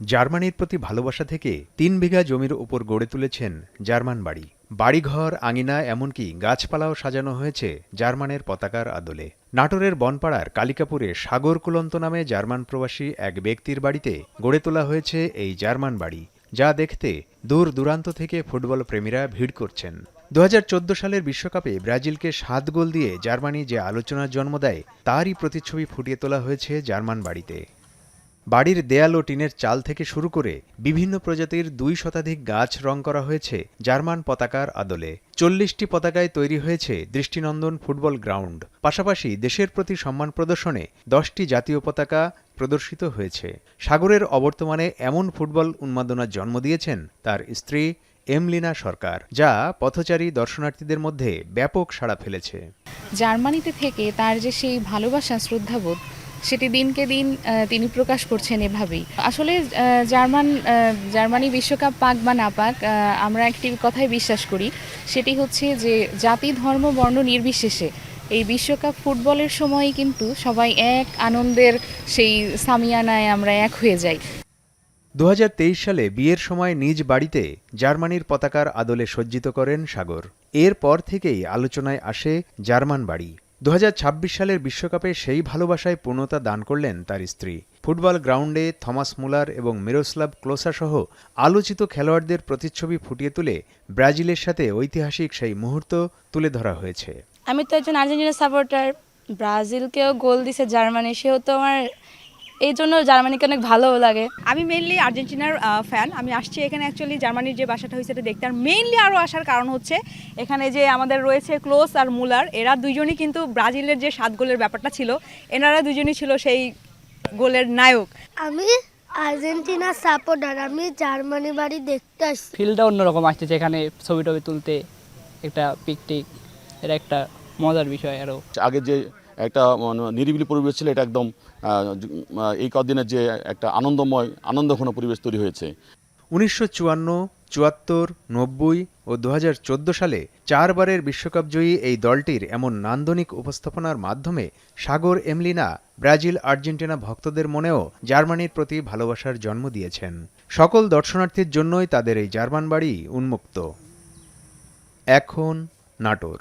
জার্মানির প্রতি ভালোবাসা থেকে ৩ বিঘা জমির ওপর গড়ে তুলেছেন জার্মান বাড়ি। বাড়িঘর, আঙিনা এমনকি গাছপালাও সাজানো হয়েছে জার্মানের পতাকার আদলে। নাটোরের বনপাড়ার কালিকাপুরে সাগর কুলন্ত নামে জার্মান প্রবাসী এক ব্যক্তির বাড়িতে গড়ে তোলা হয়েছে এই জার্মান বাড়ি, যা দেখতে দূর দূরান্ত থেকে ফুটবল প্রেমীরা ভিড় করছেন। ২০১৪ সালের বিশ্বকাপে ব্রাজিলকে ৭ গোল দিয়ে জার্মানি যে আলোচনার জন্ম দেয়, তারই প্রতিচ্ছবি ফুটিয়ে তোলা হয়েছে জার্মান বাড়িতে। বাড়ির দেয়াল ও টিনের চাল থেকে শুরু করে বিভিন্ন প্রজাতির ২ শতাধিক গাছ রং করা হয়েছে জার্মান পতাকার আদলে। ৪০টি পতাকায় তৈরি হয়েছে দৃষ্টিনন্দন ফুটবল গ্রাউন্ড। পাশাপাশি দেশের প্রতি সম্মান প্রদর্শনে ১০টি জাতীয় পতাকা প্রদর্শিত হয়েছে। সাগরের অবর্তমানে এমন ফুটবল উন্মাদনার জন্ম দিয়েছেন তার স্ত্রী এমলিনা সরকার, যা পথচারী দর্শনার্থীদের মধ্যে ব্যাপক সাড়া ফেলেছে। জার্মানিতে থেকে তার যে সেই ভালোবাসা, শ্রদ্ধাবোধ, সেটি দিনকে দিন তিনি প্রকাশ করছেন এভাবেই। আসলে জার্মানি বিশ্বকাপ পাক বা না পাক, আমরা একটি কথাই বিশ্বাস করি, সেটি হচ্ছে যে জাতি, ধর্ম, বর্ণ নির্বিশেষে এই বিশ্বকাপ ফুটবলের সময়ই কিন্তু সবাই এক আনন্দের সেই সামিয়ানায় আমরা এক হয়ে যাই। ২০২৩ সালে বিয়ের সময় নিজ বাড়িতে জার্মানির পতাকার আদলে সজ্জিত করেন সাগর। এরপর থেকেই আলোচনায় আসে জার্মান বাড়ি। ২০২৬ সালের বিশ্বকাপে সেই ভালোবাসায় পূর্ণতা দান করলেন তার স্ত্রী। ফুটবল গ্রাউন্ডে থমাস মুলার এবং মিরোস্লাভ ক্লোসা সহ আলোচিত খেলোয়াড়দের প্রতিচ্ছবি ফুটিয়ে তুলে ব্রাজিলের সাথে ঐতিহাসিক সেই মুহূর্ত তুলে ধরা হয়েছে। আমি তো একজন আর্জেন্টিনা সাপোর্টার। ব্রাজিলকেও গোল দিছে জার্মানি, সেও তো আমার এই জন্য জার্মানিকে অনেক ভালোও লাগে। আমি মেইনলি আর্জেন্টিনার ফ্যান। আমি আসছি এখানে অ্যাকচুয়ালি জার্মানির যে বাসাটা হয়েছে এটা দেখতে। আর মেইনলি আরও আসার কারণ হচ্ছে এখানে যে আমাদের রয়েছে ক্লোস আর মুলার, এরা দুইজনই কিন্তু ব্রাজিলের যে ৭ গোলের ব্যাপারটা ছিল, এনারা দুজনই ছিল সেই গোলের নায়ক। আমি আর্জেন্টিনা সাপোর্টার। আমি জার্মানি বাড়ি দেখতে আসছি। ফিলটা অন্যরকম আসতেছে, এখানে ছবি টবি তুলতে একটা পিকটিক, এটা একটা মজার বিষয়। আরও আগে যে একটা নিরিবিলি পরিবেশ ছিল, এটা একদম এই কদিনের যে একটা আনন্দঘন পরিবেশ তৈরি হয়েছে। ১৯৫৪, ৭৪, ৯০ ও ২০১৪ সালে ৪ বারের বিশ্বকাপ জয়ী এই দলটির এমন নান্দনিক উপস্থাপনার মাধ্যমে সাগর, এমলিনা ব্রাজিল আর্জেন্টিনা ভক্তদের মনেও জার্মানির প্রতি ভালোবাসার জন্ম দিয়েছেন। সকল দর্শনার্থীর জন্যই তাদের এই জার্মান বাড়ি উন্মুক্ত। এখন নাটোর।